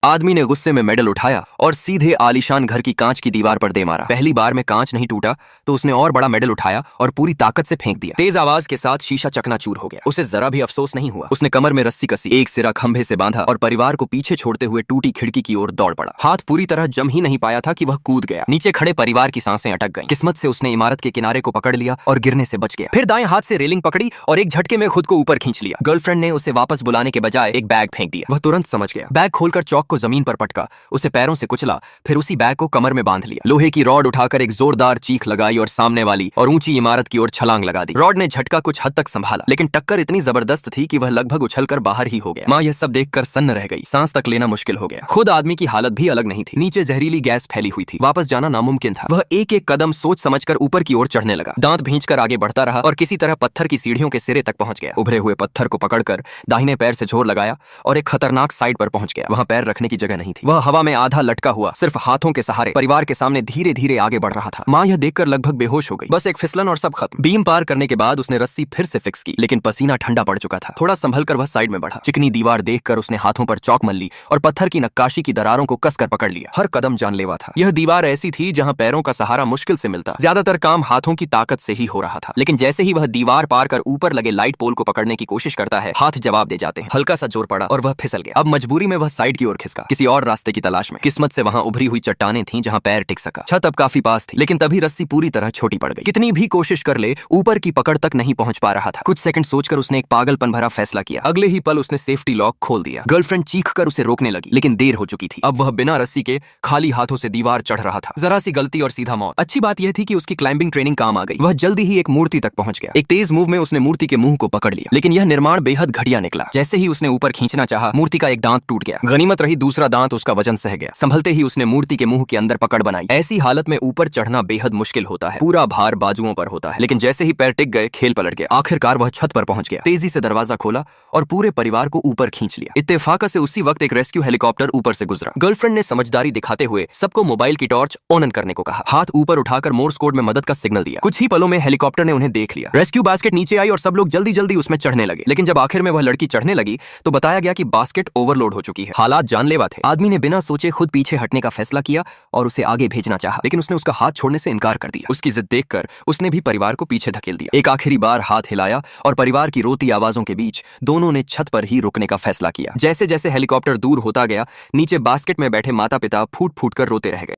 आदमी ने गुस्से में मेडल उठाया और सीधे आलीशान घर की कांच की दीवार पर दे मारा। पहली बार में कांच नहीं टूटा तो उसने और बड़ा मेडल उठाया और पूरी ताकत से फेंक दिया। तेज आवाज के साथ शीशा चकनाचूर हो गया। उसे जरा भी अफसोस नहीं हुआ। उसने कमर में रस्सी कसी, एक सिरा खंभे से बांधा और परिवार को पीछे छोड़ते हुए टूटी खिड़की की ओर दौड़ पड़ा। हाथ पूरी तरह जम ही नहीं पाया था कि वह कूद गया। नीचे खड़े परिवार की सांसें अटक गईं। किस्मत से उसने इमारत के किनारे को पकड़ लिया और गिरने से बच गया। फिर दाएं हाथ से रेलिंग पकड़ी और एक झटके में खुद को ऊपर खींच लिया। गर्लफ्रेंड ने उसे वापस बुलाने के बजाय एक बैग फेंक दिया। वह तुरंत समझ गया। बैग खोलकर चौक को जमीन पर पटका, उसे पैरों से कुचला, फिर उसी बैग को कमर में बांध लिया। लोहे की रॉड उठाकर एक जोरदार चीख लगाई और सामने वाली और ऊंची इमारत की ओर छलांग लगा दी। रॉड ने झटका कुछ हद तक संभाला, लेकिन टक्कर इतनी जबरदस्त थी कि वह लगभग उछलकर बाहर ही हो गया। माँ यह सब देखकर सन्न रह गई। सांस तक लेना मुश्किल हो गया। खुद आदमी की हालत भी अलग नहीं थी। नीचे जहरीली गैस फैली हुई थी। वापस जाना नामुमकिन था। वह एक एक कदम सोच समझकर ऊपर की ओर चढ़ने लगा। दांत भींचकर आगे बढ़ता रहा और किसी तरह पत्थर की सीढ़ियों के सिरे तक पहुंच गया। उभरे हुए पत्थर को पकड़कर दाहिने पैर से जोर लगाया और एक खतरनाक साइड पर पहुंच गया। वहां पैर रखने की जगह नहीं थी। वह हवा में आधा लटका हुआ सिर्फ हाथों के सहारे परिवार के सामने धीरे धीरे आगे बढ़ रहा था। माँ यह देखकर लगभग बेहोश हो गई। बस एक फिसलन और सब खत्म। बीम पार करने के बाद उसने रस्सी फिर से फिक्स की, लेकिन पसीना ठंडा पड़ चुका था। थोड़ा संभलकर वह साइड में बढ़ा। चिकनी दीवार देखकर उसने हाथों पर चौक मल ली और पत्थर की नक्काशी की दरारों को कसकर पकड़ लिया। हर कदम जानलेवा था। यह दीवार ऐसी थी जहां पैरों का सहारा मुश्किल से मिलता। ज्यादातर काम हाथों की ताकत से ही हो रहा था, लेकिन जैसे ही वह दीवार पार कर ऊपर लगे लाइट पोल को पकड़ने की कोशिश करता है, हाथ जवाब दे जाते हैं। हल्का सा जोर पड़ा और वह फिसल गया। अब मजबूरी में वह साइड की ओर खिसका, किसी और रास्ते की तलाश में। किस्मत से वहां उभरी हुई चट्टानें थीं जहां पैर टिक सका। छत अब काफी पास थी, लेकिन तभी रस्सी पूरी तरह छोटी पड़ गई। कितनी भी कोशिश कर ले, ऊपर की पकड़ तक नहीं पहुंच पा रहा था। कुछ सेकंड सोचकर उसने एक पागलपन भरा फैसला किया। अगले ही पल उसने सेफ्टी लॉक खोल दिया। गर्लफ्रेंड चीखकर उसे रोकने लगी, लेकिन देर हो चुकी थी। अब वह बिना रस्सी के खाली हाथों से दीवार चढ़ रहा था। जरा सी गलती और सीधा मौत। अच्छी बात यह थी कि उसकी क्लाइंबिंग ट्रेनिंग काम आ गई। वह जल्दी ही एक मूर्ति तक पहुंच गया। एक तेज मूव में उसने मूर्ति के मुंह को पकड़ लिया, लेकिन यह निर्माण बेहद घटिया निकला। जैसे ही उसने ऊपर खींचना चाहा, मूर्ति का एक दांत टूट गया। गनीमत रही दूसरा दांत उसका वजन सह गया। संभलते ही उसने मूर्ति के मुंह के अंदर पकड़ बनाई। ऐसी हालत में ऊपर चढ़ना बेहद मुश्किल होता है। पूरा भार बाजुओं पर होता है, लेकिन जैसे ही पैर टिक गए, खेल पलट गया। आखिरकार वह छत पर पहुंच गया। तेजी से दरवाजा खोला और पूरे परिवार को ऊपर खींच लिया। इत्तेफाक से उसी वक्त एक रेस्क्यू हेलीकॉप्टर ऊपर से गुजरा। गर्लफ्रेंड ने समझदारी दिखाते हुए सबको मोबाइल की टॉर्च ऑन करने को कहा। हाथ ऊपर उठाकर मोर्स कोड में मदद का सिग्नल दिया। कुछ ही पलों में हेलीकॉप्टर ने उन्हें देख लिया। रेस्क्यू बास्केट नीचे आई और सब लोग जल्दी जल्दी उसमें चढ़ने लगे, लेकिन जब आखिर में वह लड़की चढ़ने लगी तो बताया गया कि बास्केट ओवरलोड हो चुकी है। हालात जानलेवा थे। आदमी ने बिना सोचे खुद पीछे हटने का फैसला किया और उसे आगे भेजना चाहा, लेकिन उसने उसका हाथ छोड़ने से इनकार कर दिया। उसकी जिद देखकर उसने भी परिवार को पीछे धकेल दिया। एक आखिरी बार हाथ हिलाया और परिवार की रोती आवाजों के बीच दोनों ने छत पर ही रुकने का फैसला किया। जैसे जैसे हेलीकॉप्टर दूर होता गया, नीचे बास्केट में बैठे माता पिता फूट फूट कर रोते रह गए।